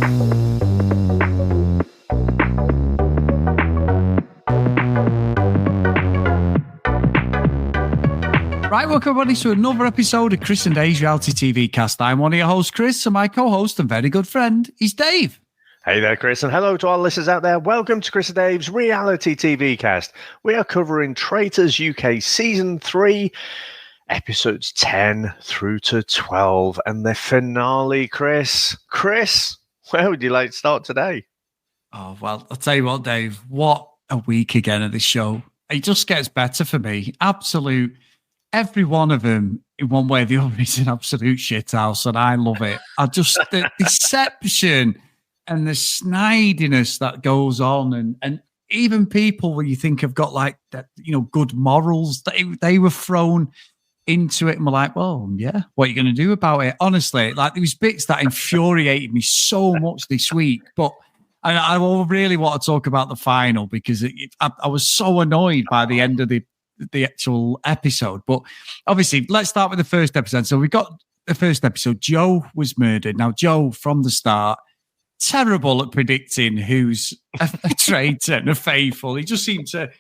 Right, welcome everybody to another episode of Chris and Dave's Reality TV Cast. I'm one of your hosts, Chris, and my co-host and very good friend is Dave. Hey there, Chris, and hello to our listeners out there. Welcome to Chris and Dave's Reality TV Cast. We are covering Traitors UK Season 3, Episodes 10 through to 12, and the finale, Chris. Chris, where would you like to start today? Oh, well, I'll tell you what, Dave, what a week again of this show. It just gets better for me. Absolute. Every one of them, in one way or the other, is an absolute shithouse, and I love it. The deception and the snidiness that goes on, and even people where you think have got like that, good morals, they were thrown into it, and were like, well, yeah, what are you going to do about it? Honestly, like there was bits that infuriated me so much this week, but I really want to talk about the final because I was so annoyed by the end of the actual episode. But obviously, let's start with the first episode. So we got the first episode. Joe was murdered. Now, Joe, from the start, terrible at predicting who's a traitor and a faithful. He just seemed to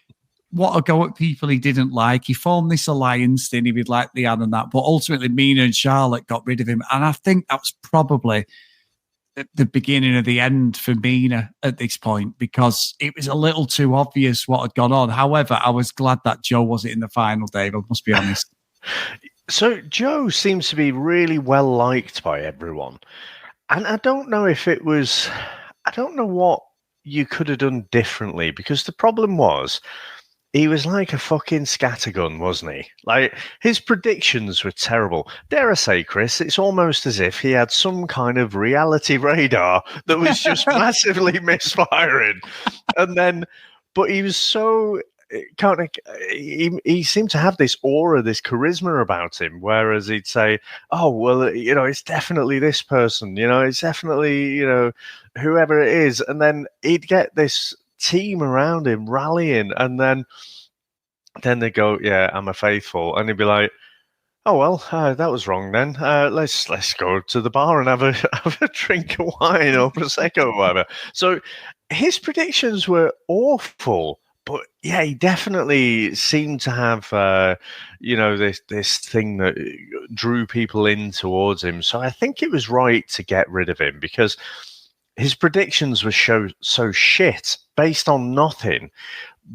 want to go at people he didn't like. He formed this alliance, didn't he, with like Leanne and that. But ultimately, Mina and Charlotte got rid of him. And I think that was probably the beginning of the end for Mina at this point, because it was a little too obvious what had gone on. However, I was glad that Joe wasn't in the final, Dave, I must be honest. So Joe seems to be really well liked by everyone. And I don't know what you could have done differently, because the problem was, he was like a fucking scattergun, wasn't he? Like, his predictions were terrible. Dare I say, Chris, it's almost as if he had some kind of reality radar that was just massively misfiring. But he was so he seemed to have this aura, this charisma about him, whereas he'd say, oh, well, it's definitely this person, it's definitely, whoever it is. And then he'd get this team around him rallying, and then they go, yeah, I'm a faithful, and he'd be like, oh well, that was wrong then. Let's go to the bar and have a drink of wine or prosecco or whatever. So his predictions were awful, but yeah, he definitely seemed to have this thing that drew people in towards him. So I think it was right to get rid of him, because his predictions were so shit, based on nothing.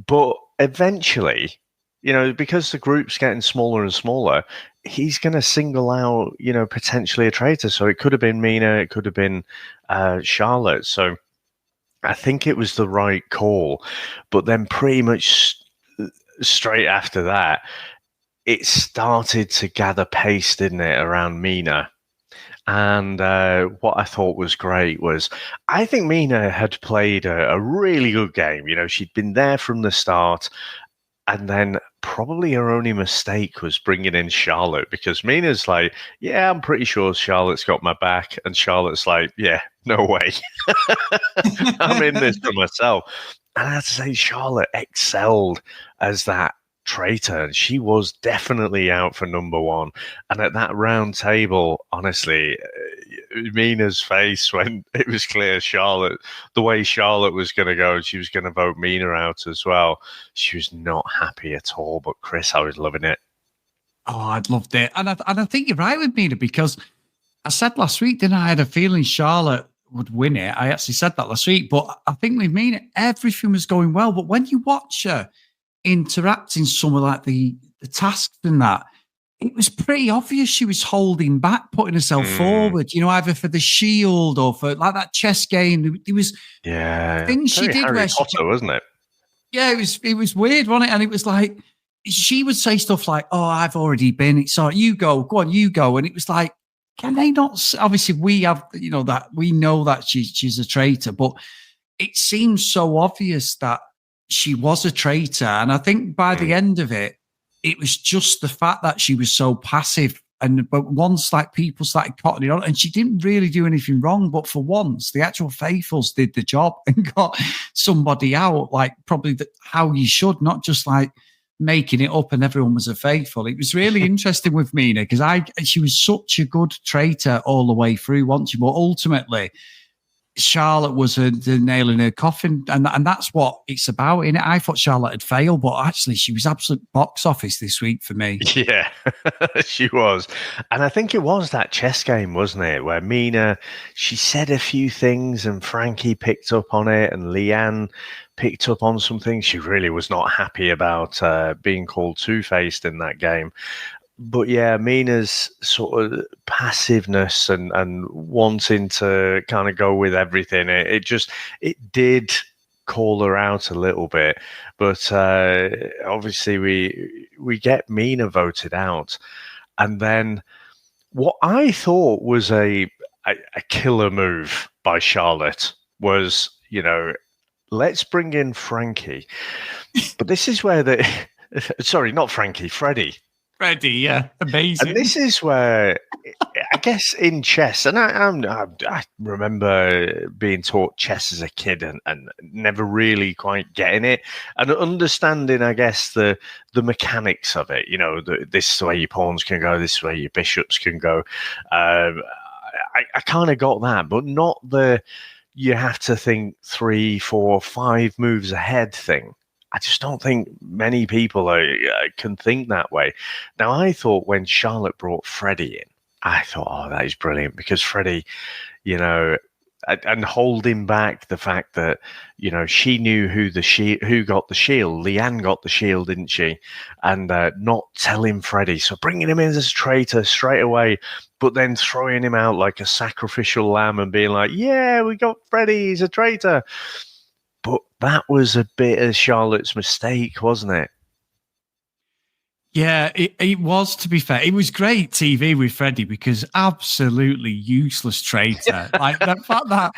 But eventually, because the group's getting smaller and smaller, he's going to single out, potentially a traitor. So it could have been Mina, it could have been Charlotte. So I think it was the right call. But then pretty much straight after that, it started to gather pace, didn't it, around Mina? And what I thought was great was, I think Mina had played a really good game. She'd been there from the start. And then probably her only mistake was bringing in Charlotte, because Mina's like, yeah, I'm pretty sure Charlotte's got my back. And Charlotte's like, yeah, no way. I'm in this for myself. And I have to say, Charlotte excelled as that traitor, and she was definitely out for number one. And at that round table, honestly, Mina's face when it was clear the way Charlotte was going to go, and she was going to vote Mina out as well, she was not happy at all. But Chris, I was loving it. Oh, I'd loved it. And I think you're right with Mina, because I said last week, didn't I had a feeling Charlotte would win it. I actually said that last week, but I think with Mina, everything was going well. But when you watch her interact in some of like the tasks and that, it was pretty obvious she was holding back, putting herself forward, either for the shield or for like that chess game. There was things she did Harry Potter, wasn't it? Yeah, it was weird, wasn't it? And it was like, she would say stuff like, oh, I've already been, it's all right, you go on, you go. And it was like, can they not? Obviously, we have, that we know that she's a traitor, but it seems so obvious that she was a traitor. And I think by the end of it, it was just the fact that she was so passive. But once like people started cutting it on, and she didn't really do anything wrong, but for once the actual faithfuls did the job and got somebody out, like probably how you should, not just like making it up and everyone was a faithful. It was really interesting with Mina, because she was such a good traitor all the way through, wasn't she? But ultimately, Charlotte was the nail in her coffin, and that's what it's about. In it, I thought Charlotte had failed, but actually, she was absolute box office this week for me. Yeah, she was. And I think it was that chess game, wasn't it? Where Mina, she said a few things and Frankie picked up on it and Leanne picked up on some things. She really was not happy about being called two-faced in that game. But yeah, Mina's sort of passiveness and wanting to kind of go with everything, it did call her out a little bit. But obviously we get Mina voted out. And then what I thought was a killer move by Charlotte was, let's bring in Frankie. But this is where sorry, not Frankie, Freddie. Freddie, yeah, amazing. And this is where, I guess, in chess, and I remember being taught chess as a kid and never really quite getting it and understanding, I guess, the mechanics of it. This is the way your pawns can go, this is where your bishops can go. I kind of got that, but not the you have to think 3, 4, 5 moves ahead thing. I just don't think many people can think that way. Now, I thought when Charlotte brought Freddie in, I thought, oh, that is brilliant because Freddie, and holding back the fact that, she knew who got the shield. Leanne got the shield, didn't she? And not telling Freddie. So bringing him in as a traitor straight away, but then throwing him out like a sacrificial lamb and being like, yeah, we got Freddie, he's a traitor. But that was a bit of Charlotte's mistake, wasn't it? Yeah, it was, to be fair. It was great TV with Freddie because absolutely useless traitor. Like the fact that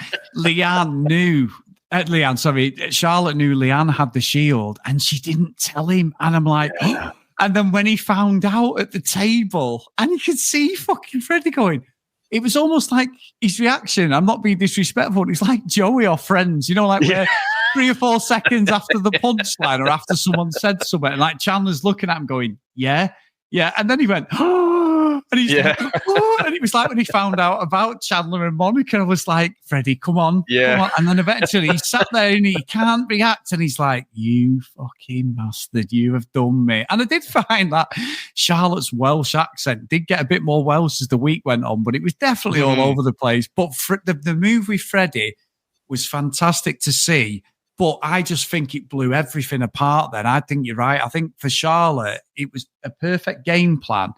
Charlotte knew Leanne had the shield and she didn't tell him. And I'm like, oh. And then when he found out at the table and you could see fucking Freddie going, it was almost like his reaction. I'm not being disrespectful. It's like Joey or Friends, like where 3 or 4 seconds after the punchline or after someone said something, and like Chandler's looking at him going, yeah. And then he went, oh, and he's like, oh, and it was like when he found out about Chandler and Monica, I was like, Freddie, come on. And then eventually he sat there and he can't react, and he's like, you fucking bastard, you have done me. And I did find that Charlotte's Welsh accent did get a bit more Welsh as the week went on, but it was definitely all over the place. But the move with Freddie was fantastic to see. But I just think it blew everything apart then. I think you're right. I think for Charlotte, it was a perfect game plan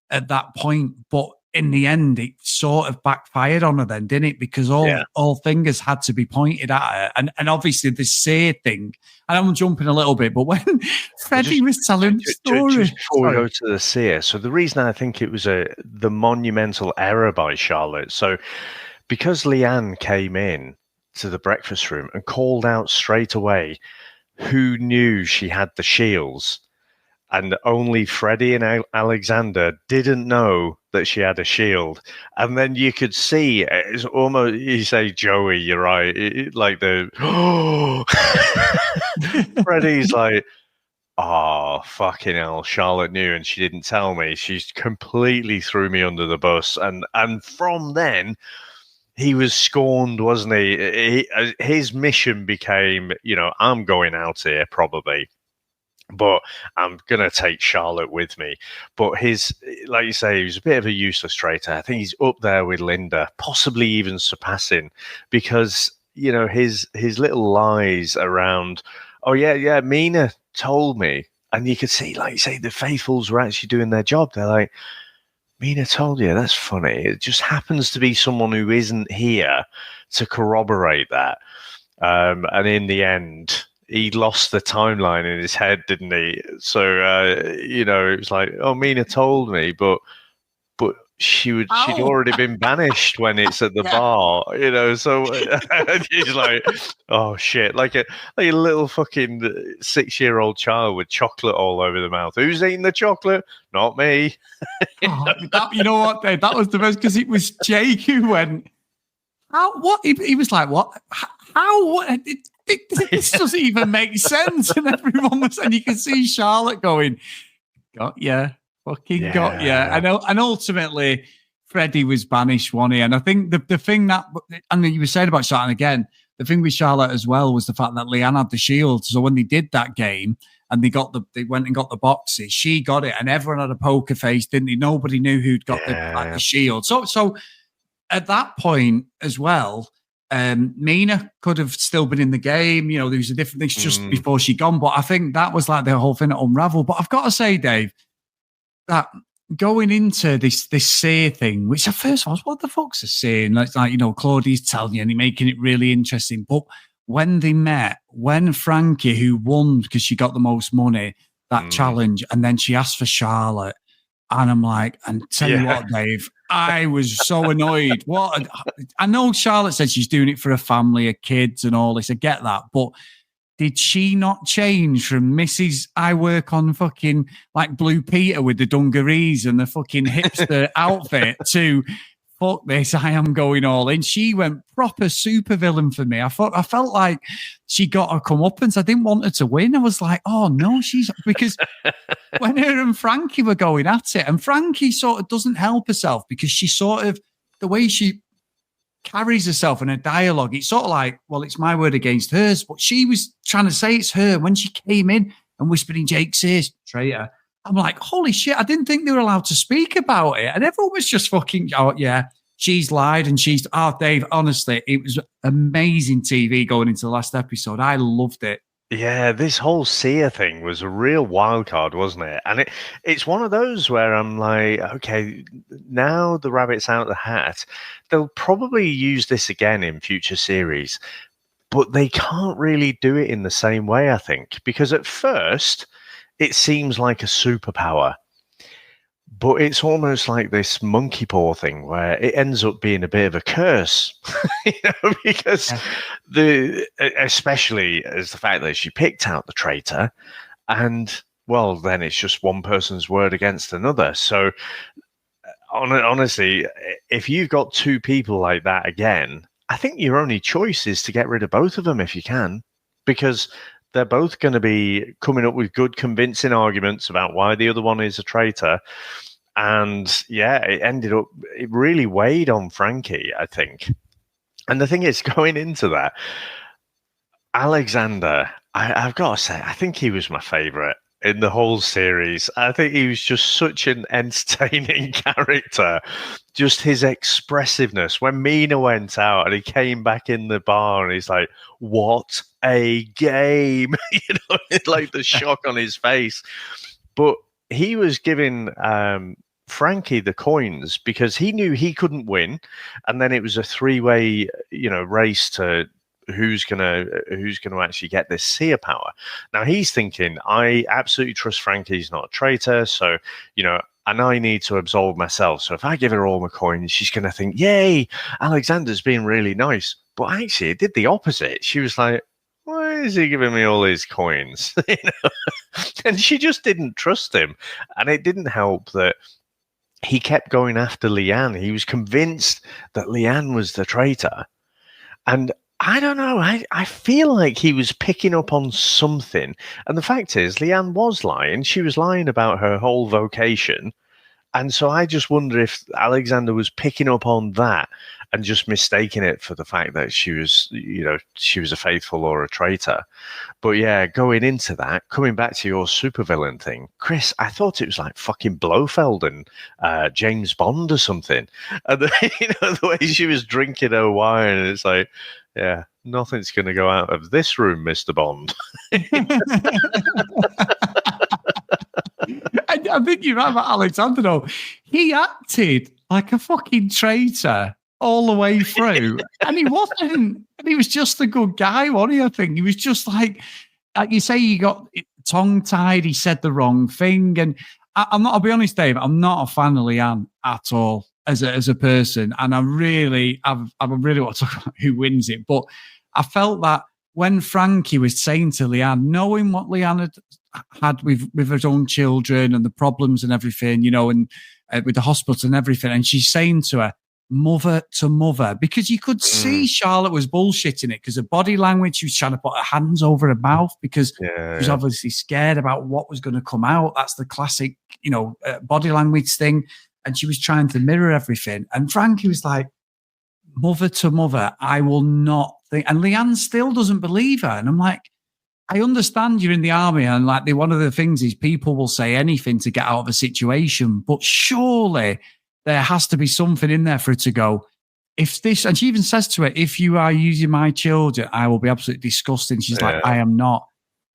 at that point. But in the end, it sort of backfired on her then, didn't it? Because all fingers had to be pointed at her. And obviously the Seer thing, and I'm jumping a little bit, but when Freddie was telling the story. Just before we go to the Seer, so the reason I think it was the monumental error by Charlotte, so because Leanne came in to the breakfast room and called out straight away who knew she had the shields, and only Freddie and Alexander didn't know that she had a shield. And then you could see it's almost, you say, Joey, you're right, like the Freddie's like, oh, fucking hell, Charlotte knew and she didn't tell me. She's completely threw me under the bus. And from then he was scorned, wasn't he? His mission became, I'm going out here probably, but I'm going to take Charlotte with me. But like you say, he was a bit of a useless traitor. I think he's up there with Linda, possibly even surpassing, because, his little lies around, oh, yeah, Mina told me. And you could see, like you say, the faithfuls were actually doing their job. They're like, Mina told you, that's funny. It just happens to be someone who isn't here to corroborate that. And in the end, he lost the timeline in his head, didn't he? So, it was like, oh, Mina told me, but she'd already been banished when it's at the bar, so he's like, oh shit, like a little fucking 6-year-old child with chocolate all over the mouth. Who's eating the chocolate? Not me. You know what, Dave? That was the best, because it was Jake who went, how, what? He was like, what? How? What? This doesn't even make sense. And everyone was, and you can see Charlotte going, got ya. Fucking got ya. And ultimately, Freddie was banished, wasn't he? And I think the thing that, and you were saying about Charlotte, and again, the thing with Charlotte as well was the fact that Leanne had the shield. So when they did that game and they went and got the boxes, she got it, and everyone had a poker face, didn't they? Nobody knew who'd got the shield. So at that point as well, Mina could have still been in the game. You know, there was a different thing just before she gone. But I think that was like the whole thing that unraveled. But I've got to say, Dave, that going into this seer thing, which at first I was, what the fuck's a seer? And it's like, you know, Claudia's telling you and making it really interesting. But when they met, when Frankie, who won because she got the most money, that challenge, and then she asked for Charlotte, and I'm like, and tell you what, Dave, I was so annoyed. I know Charlotte said she's doing it for a family, her kids and all this. I get that. But did she not change from Mrs. I work on fucking like Blue Peter with the dungarees and the fucking hipster outfit to fuck this, I am going all in? She went proper supervillain for me. I felt like she got her comeuppance. I didn't want her to win. I was like, oh no, because when her and Frankie were going at it, and Frankie sort of doesn't help herself because she sort of, the way she carries herself in a dialogue, it's sort of like, well, it's my word against hers, but she was trying to say it's her. When she came in and whispering Jake Sears, traitor, I'm like, holy shit, I didn't think they were allowed to speak about it. And everyone was just fucking, oh yeah, she's lied and Dave, honestly, it was amazing TV going into the last episode. I loved it. Yeah, this whole seer thing was a real wild card, wasn't it? And it's one of those where I'm like, okay, now the rabbit's out of the hat. They'll probably use this again in future series, but they can't really do it in the same way, I think, because at first it seems like a superpower, but it's almost like this monkey paw thing where it ends up being a bit of a curse, because especially as the fact that she picked out the traitor, and well, then it's just one person's word against another. So honestly, if you've got two people like that again, I think your only choice is to get rid of both of them if you can, because they're both going to be coming up with good, convincing arguments about why the other one is a traitor. And yeah, it really weighed on Frankie, I think. And the thing is, going into that, Alexander, I've got to say, I think he was my favorite in the whole series. I think he was just such an entertaining character. Just his expressiveness. When Mina went out and he came back in the bar and he's like, what a game. Like the shock on his face. But he was giving Frankie the coins because he knew he couldn't win, and then it was a three-way race to who's gonna actually get this seer power. Now he's thinking, I absolutely trust Frankie's not a traitor, so and I need to absolve myself. So if I give her all my coins, she's gonna think, yay, Alexander's being really nice. But actually it did the opposite. She was like, why is he giving me all these coins? And she just didn't trust him. And it didn't help that he kept going after Leanne. He was convinced that Leanne was the traitor. And I don't know, I feel like he was picking up on something. And the fact is, Leanne was lying. She was lying about her whole vocation. And so I just wonder if Alexander was picking up on that and just mistaking it for the fact that she was a faithful or a traitor. But yeah, going into that, coming back to your supervillain thing, Chris, I thought it was like fucking Blofeld and James Bond or something. And the way she was drinking her wine, and it's like, yeah, nothing's going to go out of this room, Mr. Bond. I think you're right about Alexander, though. He acted like a fucking traitor all the way through. And he wasn't. And he was just a good guy, wasn't he? I think he was just like you say, he got tongue-tied, he said the wrong thing. And I'll be honest, Dave, I'm not a fan of Leanne at all as a person. And I really want to talk about who wins it. But I felt that when Frankie was saying to Leanne, knowing what Leanne had with her own children and the problems and everything, and with the hospitals and everything, and she's saying to her, mother to mother, because you could see Charlotte was bullshitting it because her body language, she was trying to put her hands over her mouth because she was obviously scared about what was going to come out. That's the classic, body language thing. and she was trying to mirror everything. And Frankie was like, mother to mother, I will not think. And Leanne still doesn't believe her. And I'm like, I understand you're in the army, and like one of the things is people will say anything to get out of a situation, but surely there has to be something in there for her to go, if this, and she even says to it, if you are using my children, I will be absolutely disgusting. She's like, I am not.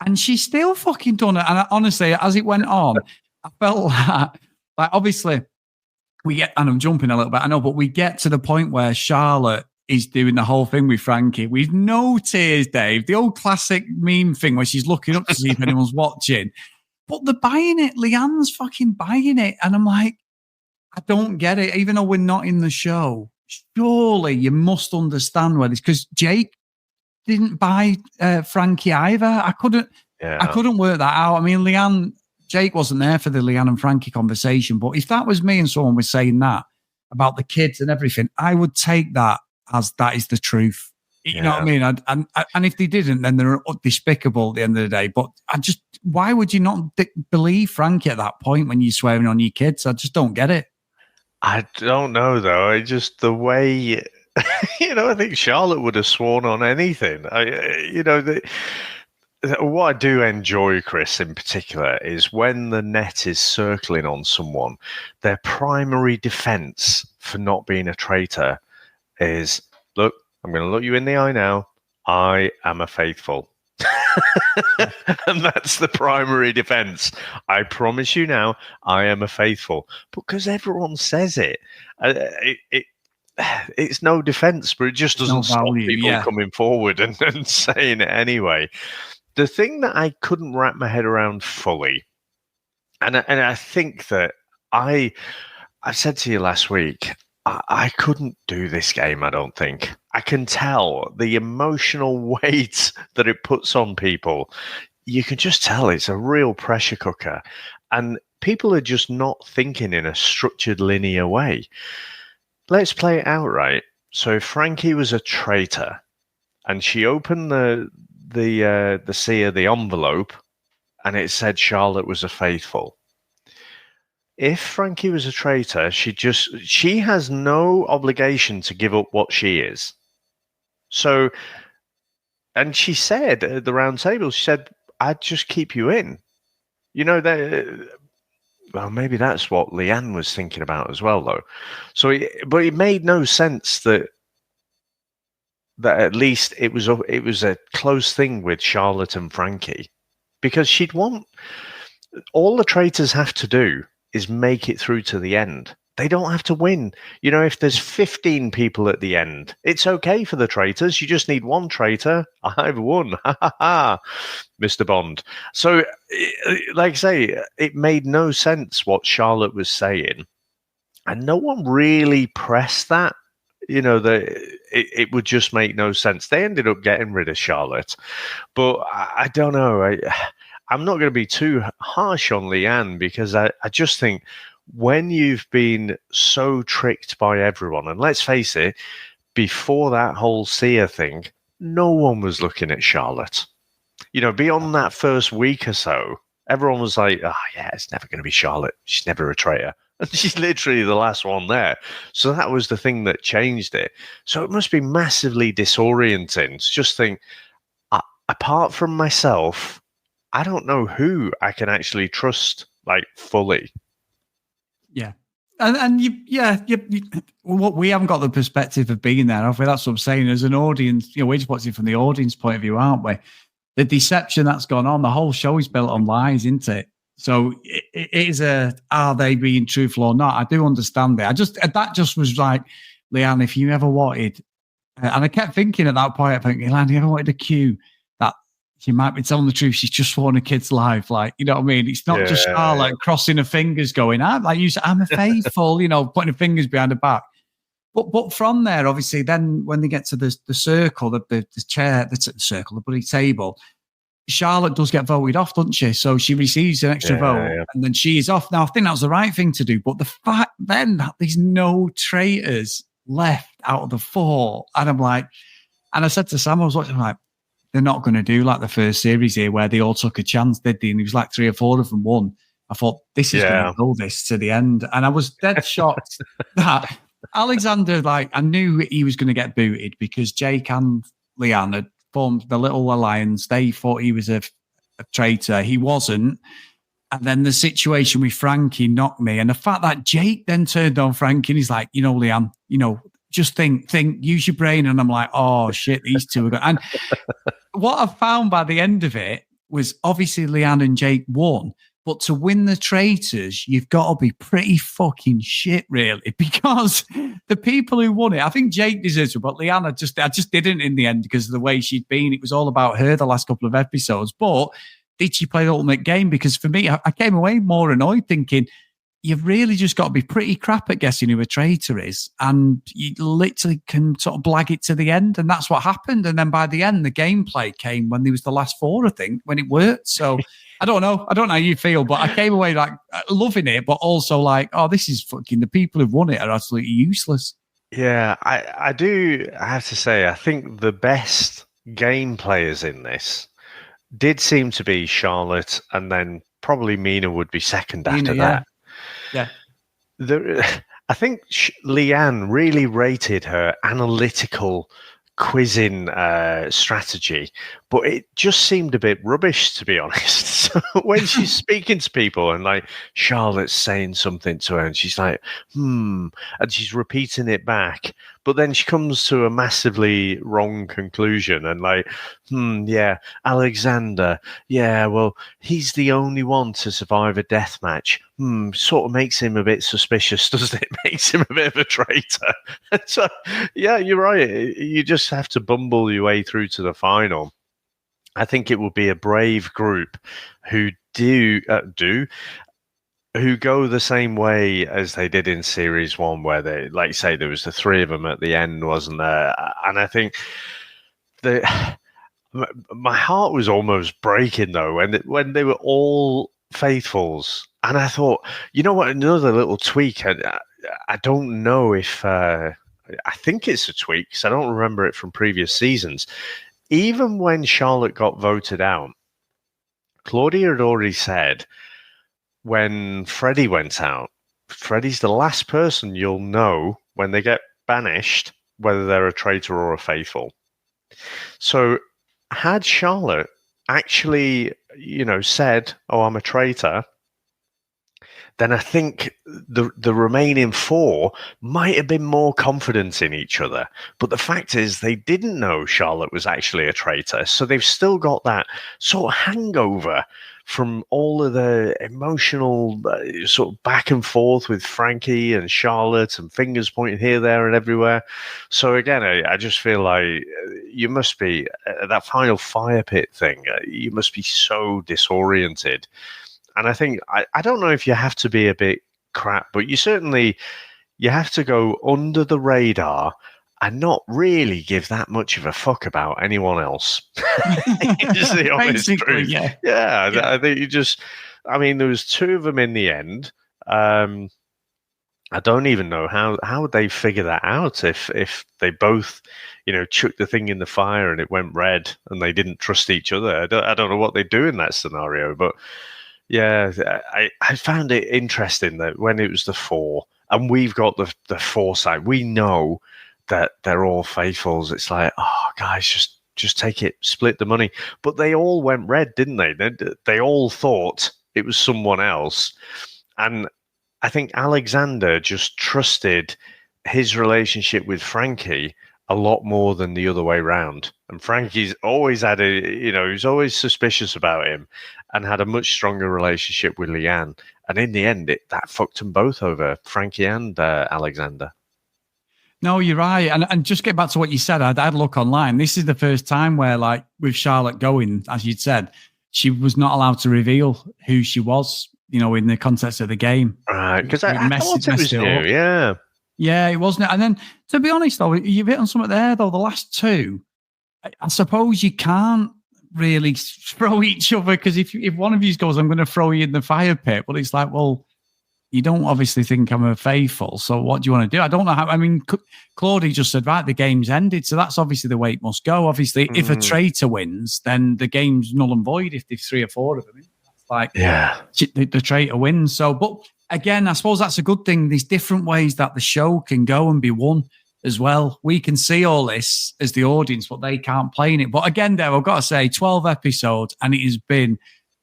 And she still fucking done it. And honestly, as it went on, I felt like obviously we get, and I'm jumping a little bit, I know, but we get to the point where Charlotte is doing the whole thing with Frankie with no tears, Dave. The old classic meme thing where she's looking up to see if anyone's watching. But they're buying it. Leanne's fucking buying it. And I'm like, I don't get it. Even though we're not in the show, surely you must understand where this, because Jake didn't buy Frankie either. I couldn't work that out. I mean, Jake wasn't there for the Leanne and Frankie conversation, but if that was me and someone was saying that about the kids and everything, I would take that as that is the truth. You know what I mean? And if they didn't, then they're despicable at the end of the day. But why would you not believe Frankie at that point when you're swearing on your kids? I just don't get it. I don't know, though. I just, the way, I think Charlotte would have sworn on anything. What I do enjoy, Chris, in particular, is when the net is circling on someone, their primary defense for not being a traitor is, look, I'm going to look you in the eye now. I am a faithful. And that's the primary defense. I promise you now, I am a faithful. Because everyone says it. It's no defense, but it just doesn't stop people coming forward and saying it anyway. The thing that I couldn't wrap my head around fully, and I think that I said to you last week, I couldn't do this game, I don't think. I can tell the emotional weight that it puts on people. You can just tell it's a real pressure cooker. And people are just not thinking in a structured, linear way. Let's play it out, right? So if Frankie was a traitor and she opened the seer, the envelope, and it said Charlotte was a faithful. If Frankie was a traitor, she has no obligation to give up what she is. So, and she said at the round table, she said, I'd just keep you in. Well, maybe that's what Leanne was thinking about as well, though. So, but it made no sense that at least it was a close thing with Charlotte and Frankie, because she'd want, all the traitors have to do is make it through to the end. They don't have to win. If there's 15 people at the end, it's okay for the traitors. You just need one traitor. I've won. Ha ha ha, Mr. Bond. So, like I say, it made no sense what Charlotte was saying. And no one really pressed that. It would just make no sense. They ended up getting rid of Charlotte. But I don't know. I'm not going to be too harsh on Leanne, because I just think when you've been so tricked by everyone, and let's face it, before that whole seer thing, no one was looking at Charlotte. Beyond that first week or so, everyone was like, oh, yeah, it's never going to be Charlotte. She's never a traitor. And she's literally the last one there. So that was the thing that changed it. So it must be massively disorienting to just think, apart from myself, I don't know who I can actually trust, like, fully. Yeah. And we haven't got the perspective of being there, have we? That's what I'm saying. As an audience, we're just watching from the audience point of view, aren't we? The deception that's gone on, the whole show is built on lies, isn't it? So it is are they being truthful or not? I do understand that. That just was like, Leanne, if you ever wanted, and I kept thinking at that point, Leanne, you ever wanted a cue that she might be telling the truth, she's just sworn a kid's life, like, you know what I mean? It's not just Charlotte crossing her fingers going, I'm a faithful, putting her fingers behind her back. But from there, obviously, then when they get to the circle, the chair, the circle, the bloody table, Charlotte does get voted off, doesn't she? So she receives an extra vote, and then she's off. Now, I think that was the right thing to do. But the fact then that there's no traitors left out of the four, and I'm like, and I said to Sam, I was watching, I'm like, they're not going to do like the first series here where they all took a chance, did they? And it was like 3 or 4 of them won. I thought, this is going to go this to the end. And I was dead shocked that Alexander, like, I knew he was going to get booted because Jake and Leanne had formed the little alliance. They thought he was a traitor. He wasn't. And then the situation with Frankie knocked me. And the fact that Jake then turned on Frankie and he's like, Leanne, just think, use your brain. And I'm like, oh shit, these two are going. And what I found by the end of it was obviously Leanne and Jake won. But to win the traitors, you've got to be pretty fucking shit, really, because the people who won it, I think Jake deserves it, but Leanne, I just didn't in the end because of the way she'd been. It was all about her the last couple of episodes. But did she play the ultimate game? Because for me, I came away more annoyed thinking, you've really just got to be pretty crap at guessing who a traitor is. And you literally can sort of blag it to the end. And that's what happened. And then by the end, the gameplay came when there was the last four, I think, when it worked. So I don't know how you feel, but I came away like loving it, but also like, oh, this is fucking, the people who've won it are absolutely useless. Yeah, I have to say, I think the best game players in this did seem to be Charlotte, and then probably Mina would be second after that. Yeah. I think Leanne really rated her analytical quizzing strategy, but it just seemed a bit rubbish, to be honest. So when she's speaking to people and like Charlotte's saying something to her and she's like, and she's repeating it back, but then she comes to a massively wrong conclusion and like, yeah, Alexander, yeah, well, he's the only one to survive a death match. Sort of makes him a bit suspicious, doesn't it? Makes him a bit of a traitor. So, yeah, you're right. You just have to bumble your way through to the final. I think it will be a brave group who who go the same way as they did in Series 1, where they, like you say, there was the three of them at the end, wasn't there? And I think my heart was almost breaking, though, when they were all faithfuls. And I thought, you know what, another little tweak, I don't know if, I think it's a tweak, because I don't remember it from previous seasons. Even when Charlotte got voted out, Claudia had already said, when Freddie went out, Freddie's the last person you'll know when they get banished, whether they're a traitor or a faithful. So had Charlotte actually, said, oh, I'm a traitor, then I think the remaining four might have been more confident in each other. But the fact is, they didn't know Charlotte was actually a traitor. So they've still got that sort of hangover from all of the emotional sort of back and forth with Frankie and Charlotte and fingers pointing here, there, and everywhere. So again, I just feel like you must be, that final fire pit thing, you must be so disoriented. And I think, I don't know if you have to be a bit crap, but you have to go under the radar and not really give that much of a fuck about anyone else. Is the honest truth. Yeah. I think there was two of them in the end. I don't even know how would they figure that out if they both, chucked the thing in the fire and it went red and they didn't trust each other. I don't know what they do in that scenario, but yeah, I found it interesting that when it was the four, and we've got the four side, we know that they're all faithfuls. It's like, oh, guys, just take it, split the money. But they all went red, didn't they? They all thought it was someone else. And I think Alexander just trusted his relationship with Frankie a lot more than the other way around. And Frankie's always had he's always suspicious about him and had a much stronger relationship with Leanne. And in the end, that fucked them both over, Frankie and Alexander. No, you're right. And just get back to what you said, I'd had a look online. This is the first time where, like, with Charlotte going, as you'd said, she was not allowed to reveal who she was, in the context of the game. Right, because I thought it was new, yeah. Yeah, it wasn't. And then, to be honest, though, you've hit on something there, though. The last two, I suppose you can't really throw each other, because if one of you goes, I'm going to throw you in the fire pit, but it's like, well, you don't obviously think I'm a faithful, so what do you want to do? I don't know how. I mean, Claudia just said, right, the game's ended, so that's obviously the way it must go. Obviously, if a traitor wins, then the game's null and void if there's three or four of them. like the traitor wins. So, but again, I suppose that's a good thing. There's different ways that the show can go and be won as well. We can see all this as the audience, but they can't play in it. But again, Dave, I've got to say, 12 episodes, and it has been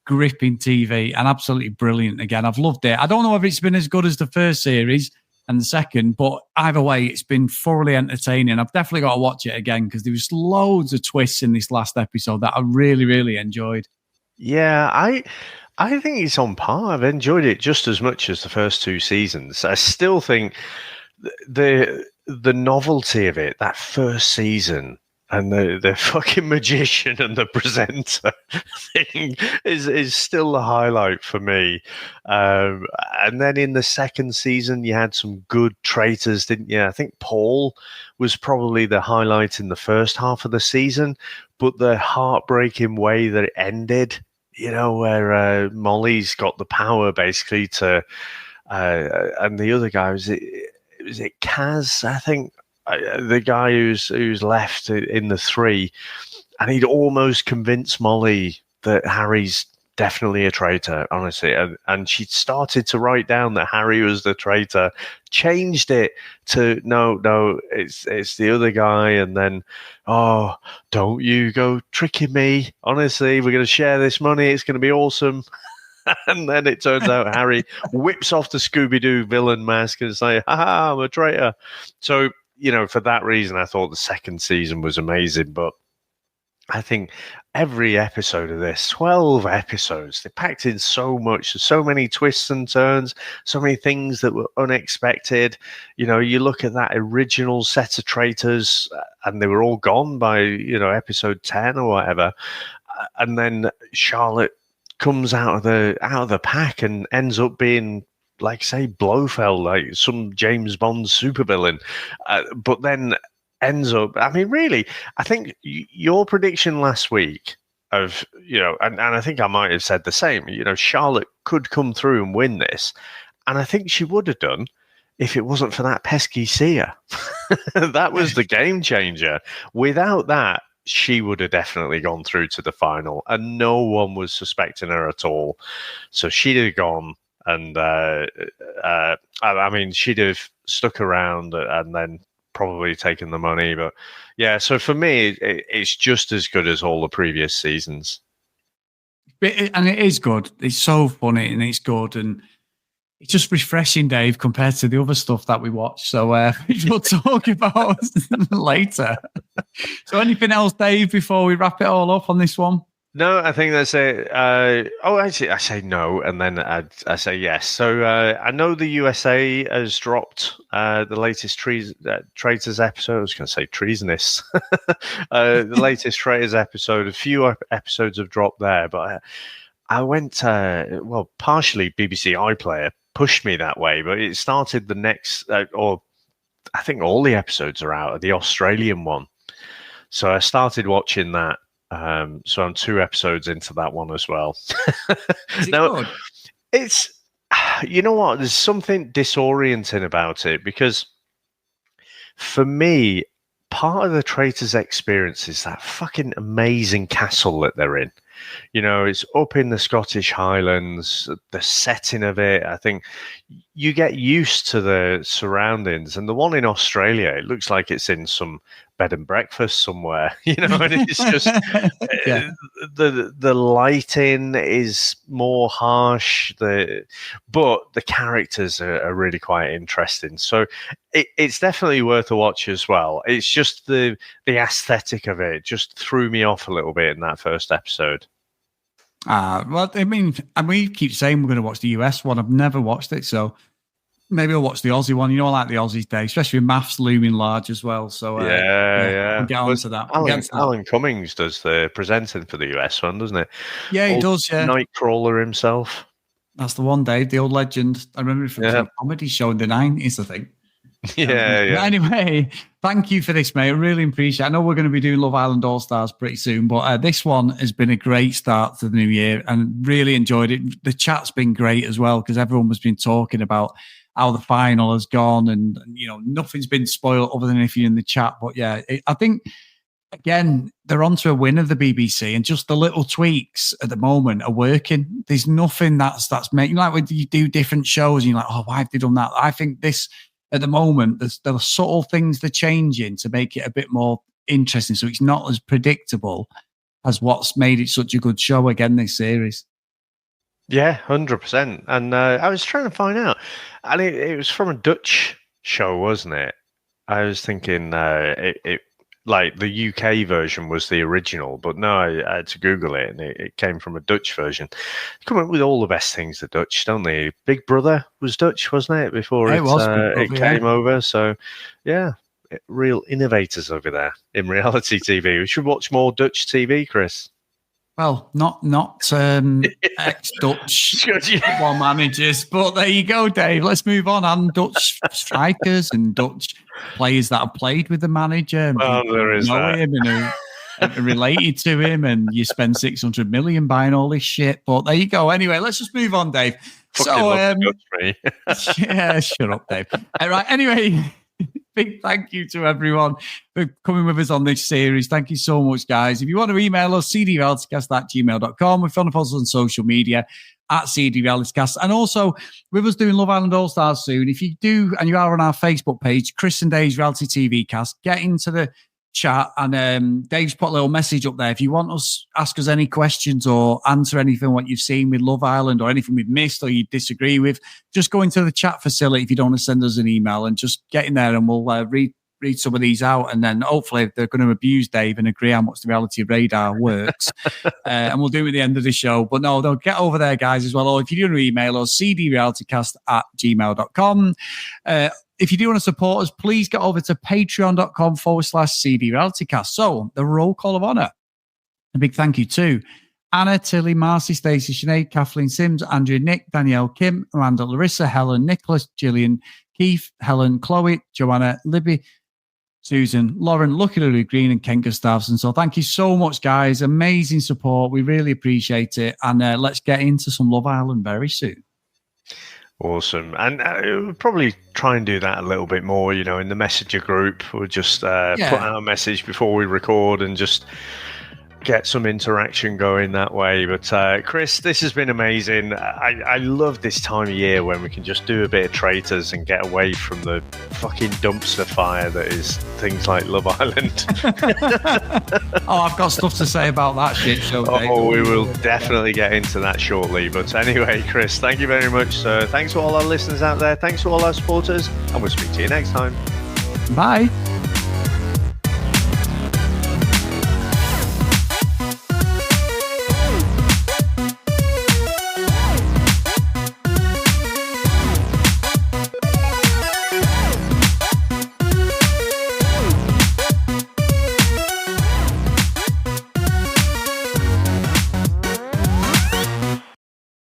gripping TV and absolutely brilliant. Again, I've loved it. I don't know if it's been as good as the first series and the second, but either way, it's been thoroughly entertaining. I've definitely got to watch it again because there was loads of twists in this last episode that I really, really enjoyed. Yeah, I think it's on par. I've enjoyed it just as much as the first 2 seasons. I still think the novelty of it, that first season, and the fucking magician and the presenter thing is still the highlight for me. And then in the second season, you had some good traitors, didn't you? I think Paul was probably the highlight in the first half of the season, but the heartbreaking way that it ended, where Molly's got the power basically to, and the other guy was it Kaz, I think. The guy who's left in the 3, and he'd almost convinced Molly that Harry's definitely a traitor, honestly. And she started to write down that Harry was the traitor, changed it to no, it's the other guy, and then, oh, don't you go tricking me. Honestly, we're going to share this money. It's going to be awesome. And then it turns out Harry whips off the Scooby-Doo villain mask and say, haha, I'm a traitor. So, for that reason, I thought the second season was amazing. But I think every episode of this, 12 episodes, they packed in so much, so many twists and turns, so many things that were unexpected. You look at that original set of traitors and they were all gone by, episode 10 or whatever. And then Charlotte comes out of the pack and ends up being, like, say, Blofeld, like some James Bond supervillain, but then ends up, I mean, really, I think your prediction last week of, and I think I might have said the same, Charlotte could come through and win this, and I think she would have done if it wasn't for that pesky Sia. That was the game changer. Without that, she would have definitely gone through to the final, and no one was suspecting her at all. So she'd have gone. And I mean, she'd have stuck around and then probably taken the money. But yeah, so for me, it's just as good as all the previous seasons. And it is good. It's so funny and it's good. And it's just refreshing, Dave, compared to the other stuff that we watch. So we'll talk about later. So anything else, Dave, before we wrap it all up on this one? No, I think that's it. Actually, I say no, and then I say yes. So I know the USA has dropped the latest Traitors episode. I was going to say treasonous. The latest Traitors episode. A few episodes have dropped there, but I went, partially BBC iPlayer pushed me that way, but it started the next, or I think all the episodes are out of the Australian one. So I started watching that. So I'm 2 episodes into that one as well. Is it good? It's, you know what, there's something disorienting about it, because for me, part of the Traitors experience is that fucking amazing castle that they're in. It's up in the Scottish Highlands, the setting of it. I think you get used to the surroundings, and the one in Australia, it looks like it's in some bed and breakfast somewhere, and it's just the lighting is more harsh, but the characters are really quite interesting. So it's definitely worth a watch as well. It's just the aesthetic of it just threw me off a little bit in that first episode. Well, I mean, and we keep saying we're going to watch the US one. I've never watched it, so maybe I'll watch the Aussie one. I like the Aussies Day, especially with maths looming large as well. So yeah. We'll get on to that. Alan Cummings does the presenting for the US one, doesn't it? Yeah, he does. Yeah, Nightcrawler himself. That's the one, Dave, the old legend. I remember from a comedy show in the 90s, I think. Yeah. Anyway, thank you for this, mate. I really appreciate it. I know we're going to be doing Love Island All Stars pretty soon, but this one has been a great start to the new year and really enjoyed it. The chat's been great as well, because everyone has been talking about how the final has gone, and nothing's been spoiled other than if you're in the chat. But yeah, I think again, they're onto a win of the BBC, and just the little tweaks at the moment are working. There's nothing that's making, like when you do different shows and you're like, oh, why have they done that? I think this at the moment, there are subtle things they're changing to make it a bit more interesting, so it's not as predictable as what's made it such a good show again this series. Yeah, 100%. And I was trying to find out, and it was from a Dutch show, wasn't it? I was thinking it like the UK version was the original, but no, I had to Google it, and it came from a Dutch version. They come up with all the best things, the Dutch, don't they? Big Brother was Dutch, wasn't it? Before it came over. So, yeah, real innovators over there in reality TV. We should watch more Dutch TV, Chris. Well, not ex-Dutch football managers, but there you go, Dave. Let's move on. And Dutch strikers and Dutch players that have played with the manager. Well, there is that. Him and who related to him, and you spend 600 million buying all this shit. But there you go. Anyway, let's just move on, Dave. Yeah, shut up, Dave. Right. Anyway. Big thank you to everyone for coming with us on this series. Thank you so much, guys. If you want to email us, cdrealitycast@gmail.com. We're on us on social media at cdrealitycast. And also, with us doing Love Island All-Stars soon, if you do, and you are on our Facebook page, Chris and Dave's Reality TV Cast, get into the chat, and Dave's put a little message up there. If you want us, ask us any questions or answer anything what you've seen with Love Island or anything we've missed or you disagree with, just go into the chat facility if you don't want to send us an email, and just get in there and we'll read some of these out, and then hopefully they're going to abuse Dave and agree how much the reality radar works. And we'll do it at the end of the show. But no, get over there, guys, as well. Or if you do email us, cdrealitycast@gmail.com. If you do want to support us, please get over to patreon.com/cdrealitycast. So, the roll call of honor. A big thank you to Anna, Tilly, Marcy, Stacey, Sinead, Kathleen Sims, Andrea, Nick, Danielle, Kim, Amanda, Larissa, Helen, Nicholas, Gillian, Keith, Helen, Chloe, Joanna, Libby, Susan, Lauren, Lucky Lily Green, and Ken Gustafson. So thank you so much, guys. Amazing support. We really appreciate it. And let's get into some Love Island very soon. Awesome. And we'll probably try and do that a little bit more, in the messenger group. We'll just put out a message before we record and just get some interaction going that way. But Chris, this has been amazing. I love this time of year when we can just do a bit of Traitors and get away from the fucking dumpster fire that is things like Love Island. Oh, I've got stuff to say about that shit show, Dave. Oh, we will definitely get into that shortly. But anyway, Chris, thank you very much, sir. Thanks to all our listeners out there. Thanks to all our supporters, and we'll speak to you next time. Bye.